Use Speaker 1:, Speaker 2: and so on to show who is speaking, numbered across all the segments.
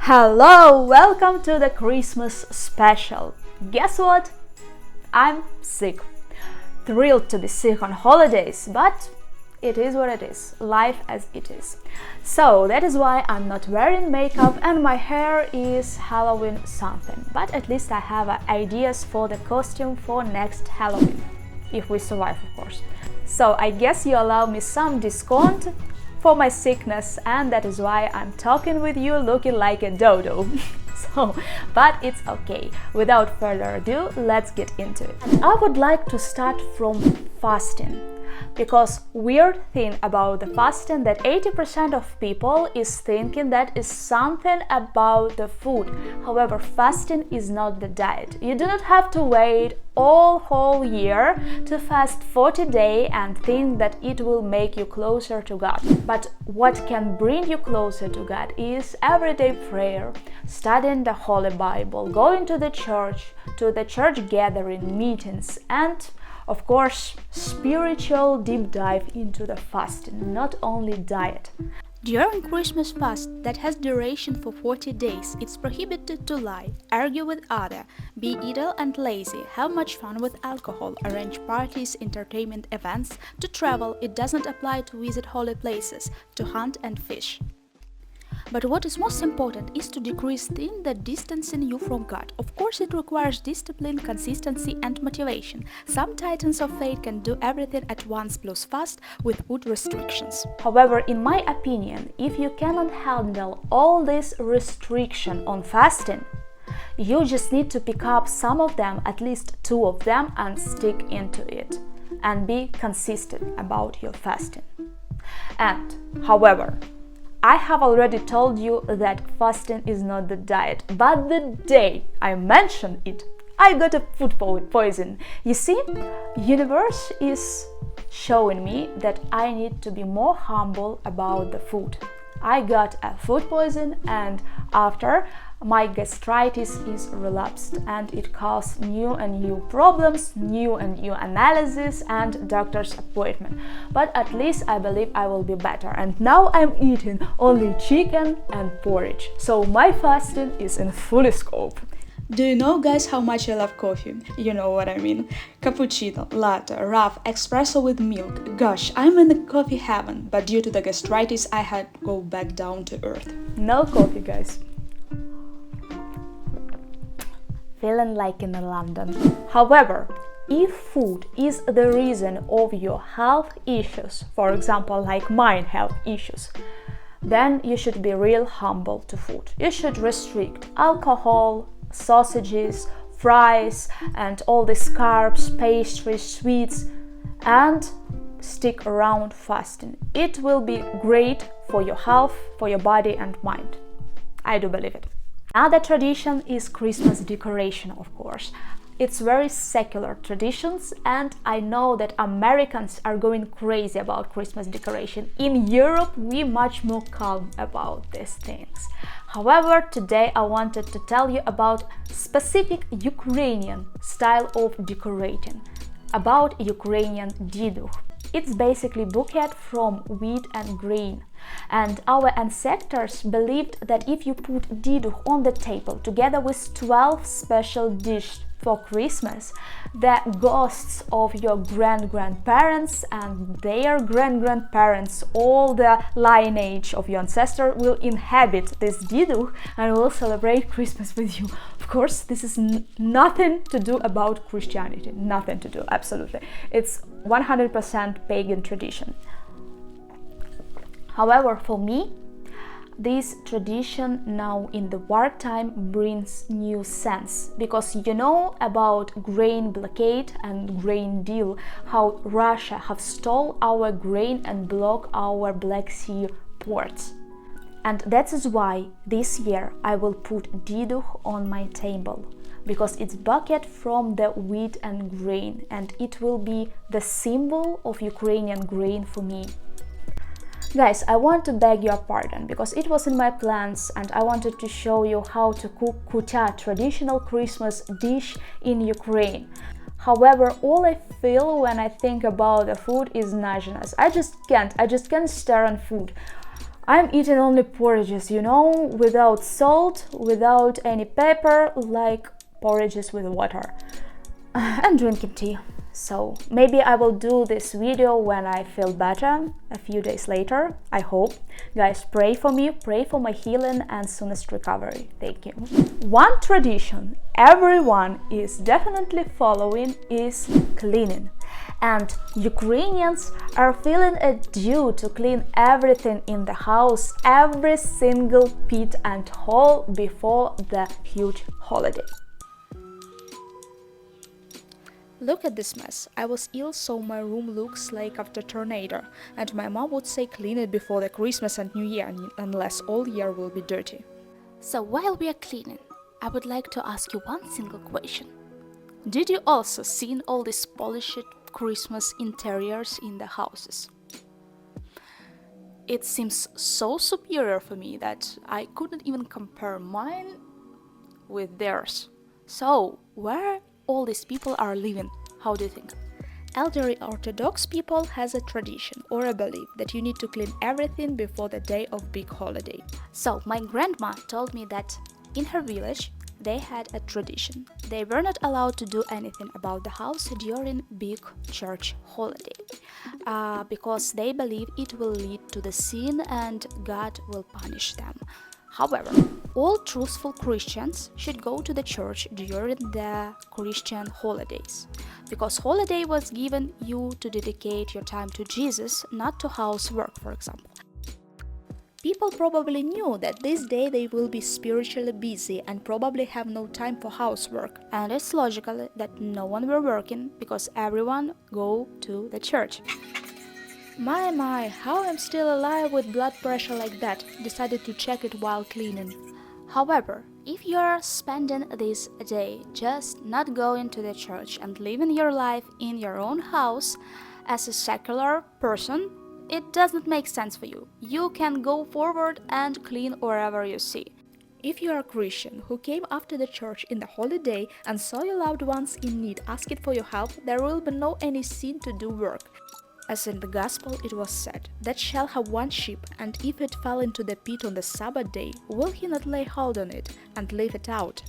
Speaker 1: Hello, welcome to the Christmas special. Guess what? I'm sick. Thrilled to be sick on holidays, but it is what it is, life as it is. So that is why I'm not wearing makeup and my hair is Halloween something. But at least I have ideas for the costume for next Halloween, if we survive, of course. So I guess you allow me some discount for my sickness, and that is why I'm talking with you looking like a dodo. But it's okay. Without further ado, let's get into it. I would like to start from fasting, because weird thing about the fasting that 80% of people is thinking that is something about the food. However, fasting is not the diet. You do not have to wait all whole year to fast 40 days and think that it will make you closer to God. But what can bring you closer to God is everyday prayer, studying the Holy Bible, going to the church gathering, meetings, and of course, spiritual deep dive into the fasting, not only diet.
Speaker 2: During Christmas fast that has duration for 40 days, it's prohibited to lie, argue with others, be idle and lazy, have much fun with alcohol, arrange parties, entertainment events, to travel. It doesn't apply to visit holy places, to hunt and fish. But what is most important is to decrease things that distancing you from God. Of course, it requires discipline, consistency and motivation. Some titans of faith can do everything at once plus fast with food restrictions.
Speaker 1: However, in my opinion, if you cannot handle all this restriction on fasting, you just need to pick up some of them, at least 2 of them, and stick into it and be consistent about your fasting. And, however, I have already told you that fasting is not the diet, but the day I mentioned it, I got a food poison. You see, universe is showing me that I need to be more humble about the food. I got a food poison, and after my gastritis is relapsed, and it caused new and new problems, new and new analysis and doctor's appointment. But at least I believe I will be better, and now I'm eating only chicken and porridge. So my fasting is in full scope.
Speaker 2: Do you know, guys, how much I love coffee? You know what I mean. Cappuccino, latte, rough, espresso with milk. Gosh, I'm in the coffee heaven, but due to the gastritis I had to go back down to earth.
Speaker 1: No coffee, guys. Feeling like in London. However, if food is the reason of your health issues, for example, like mine health issues, then you should be real humble to food. You should restrict alcohol, sausages, fries, and all these carbs, pastries, sweets, and stick around fasting. It will be great for your health, for your body and mind. I do believe it. Another tradition is Christmas decoration, of course. It's very secular traditions, and I know that Americans are going crazy about Christmas decoration. In Europe, we much more calm about these things. However, today I wanted to tell you about specific Ukrainian style of decorating, about Ukrainian diduch. It's basically bouquet from wheat and grain. And our ancestors believed that if you put diduch on the table together with 12 special dishes for Christmas, the ghosts of your grandparents and their grandparents, all the lineage of your ancestor, will inhabit this diduch and will celebrate Christmas with you. Of course, this is nothing to do about Christianity, nothing to do, absolutely. It's 100% pagan tradition. However, for me, this tradition now in the wartime brings new sense, because you know about grain blockade and grain deal, how Russia have stole our grain and block our Black Sea ports. And that is why this year I will put diduch on my table, because it's bucket from the wheat and grain, and it will be the symbol of Ukrainian grain for me. Guys, I want to beg your pardon, because it was in my plans and I wanted to show you how to cook kutya, traditional Christmas dish in Ukraine. However, all I feel when I think about the food is nauseous. I just can't stare on food. I'm eating only porridges, without salt, without any pepper, like porridges with water, and drinking tea. So maybe I will do this video when I feel better, a few days later, I hope. Guys, pray for me, pray for my healing and soonest recovery. Thank you. One tradition everyone is definitely following is cleaning. And Ukrainians are feeling a due to clean everything in the house, every single pit and hole before the huge holiday.
Speaker 2: Look at this mess. I was ill, so my room looks like after a tornado, and my mom would say clean it before the Christmas and New Year, unless all year will be dirty. So while we are cleaning, I would like to ask you one single question. Did you also see all these polished Christmas interiors in the houses? It seems so superior for me that I couldn't even compare mine with theirs. So, where all these people are living? How do you think? Elderly Orthodox people has a tradition or a belief that you need to clean everything before the day of big holiday. So, my grandma told me that in her village, they had a tradition. They were not allowed to do anything about the house during big church holiday because they believe it will lead to the sin and God will punish them. However, all truthful Christians should go to the church during the Christian holidays, because holiday was given you to dedicate your time to Jesus, not to housework, for example. People probably knew that this day they will be spiritually busy and probably have no time for housework. And it's logical that no one were working because everyone go to the church. My, how I'm still alive with blood pressure like that. Decided to check it while cleaning. However, if you are spending this day just not going to the church and living your life in your own house as a secular person, it doesn't make sense for you. You can go forward and clean wherever you see. If you are a Christian who came after the church in the holiday and saw your loved ones in need asking for your help, there will be no any sin to do work. As in the Gospel it was said, that shall have one sheep, and if it fell into the pit on the Sabbath day, will he not lay hold on it and leave it out?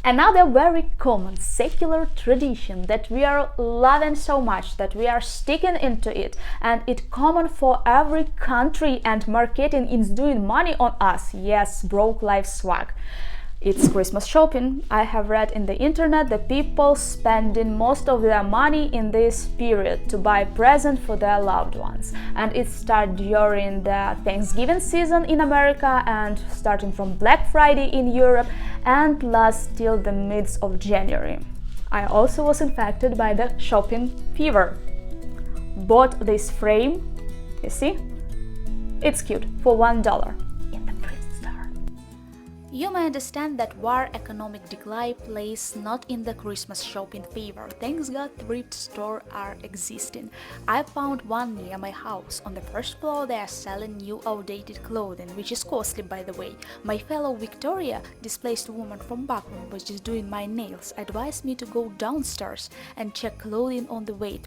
Speaker 1: Another very common secular tradition that we are loving so much, that we are sticking into it, and it's common for every country, and marketing is doing money on us. Yes, broke life swag. It's Christmas shopping. I have read in the internet that people spending most of their money in this period to buy presents for their loved ones. And it starts during the Thanksgiving season in America and starting from Black Friday in Europe and lasts till the midst of January. I also was infected by the shopping fever. Bought this frame, you see? It's cute, for $1.
Speaker 2: You may understand that war economic decline plays not in the Christmas shopping favor. Thanks God thrift stores are existing. I found one near my house. On the first floor they are selling new outdated clothing, which is costly by the way. My fellow Victoria, displaced woman from back home, was just doing my nails, advised me to go downstairs and check clothing on the way.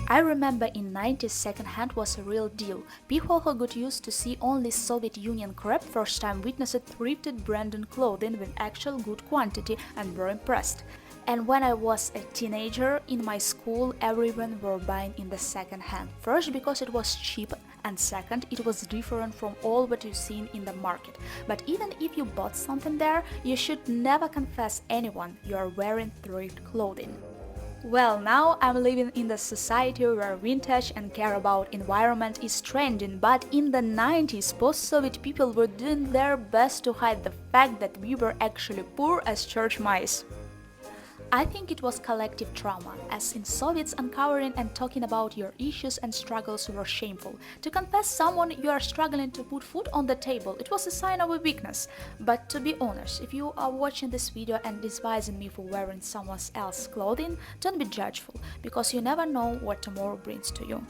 Speaker 2: I remember in 90s second-hand was a real deal. People who got used to see only Soviet Union crap first time witnessed thrifted branded clothing with actual good quantity and were impressed. And when I was a teenager, in my school everyone were buying in the second-hand. First because it was cheap, and second it was different from all what you've seen in the market. But even if you bought something there, you should never confess anyone you are wearing thrift clothing. Well, now I'm living in the society where vintage and care about environment is trending, but in the 90s, post-Soviet people were doing their best to hide the fact that we were actually poor as church mice. I think it was collective trauma, as in Soviets uncovering and talking about your issues and struggles were shameful. To confess someone you are struggling to put food on the table, it was a sign of a weakness. But to be honest, if you are watching this video and despising me for wearing someone else's clothing, don't be judgeful, because you never know what tomorrow brings to you.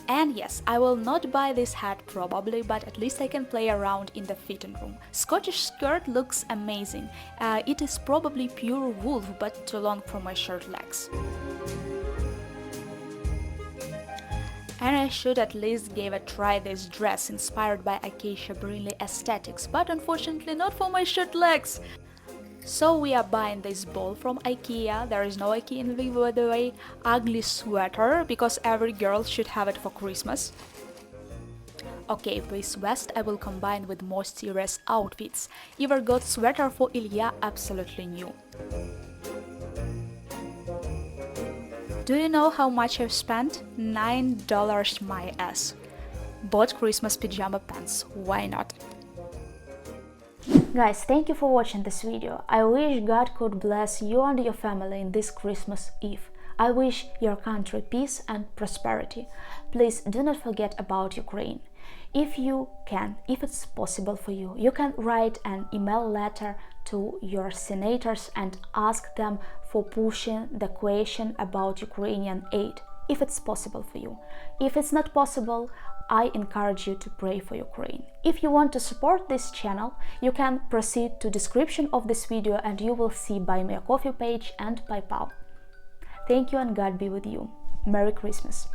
Speaker 2: And yes, I will not buy this hat probably, but at least I can play around in the fitting room. Scottish skirt looks amazing. It is probably pure wool, but too long for my short legs. And I should at least give a try this dress inspired by Acacia Brinley aesthetics, but unfortunately not for my short legs. So we are buying this ball from IKEA. There is no IKEA in Lviv, by the way. Ugly sweater, because every girl should have it for Christmas. Okay, this vest I will combine with more serious outfits. Ever got sweater for Ilya? Absolutely new. Do you know how much I've spent? $9 my ass. Bought Christmas pajama pants. Why not?
Speaker 1: Guys, thank you for watching this video. I wish God could bless you and your family in this Christmas Eve. I wish your country peace and prosperity. Please do not forget about Ukraine. If you can, if it's possible for you, you can write an email letter to your senators and ask them for pushing the question about Ukrainian aid, if it's possible for you. If it's not possible, I encourage you to pray for Ukraine. If you want to support this channel, you can proceed to description of this video and you will see Buy Me a Coffee page and PayPal. Thank you and God be with you. Merry Christmas!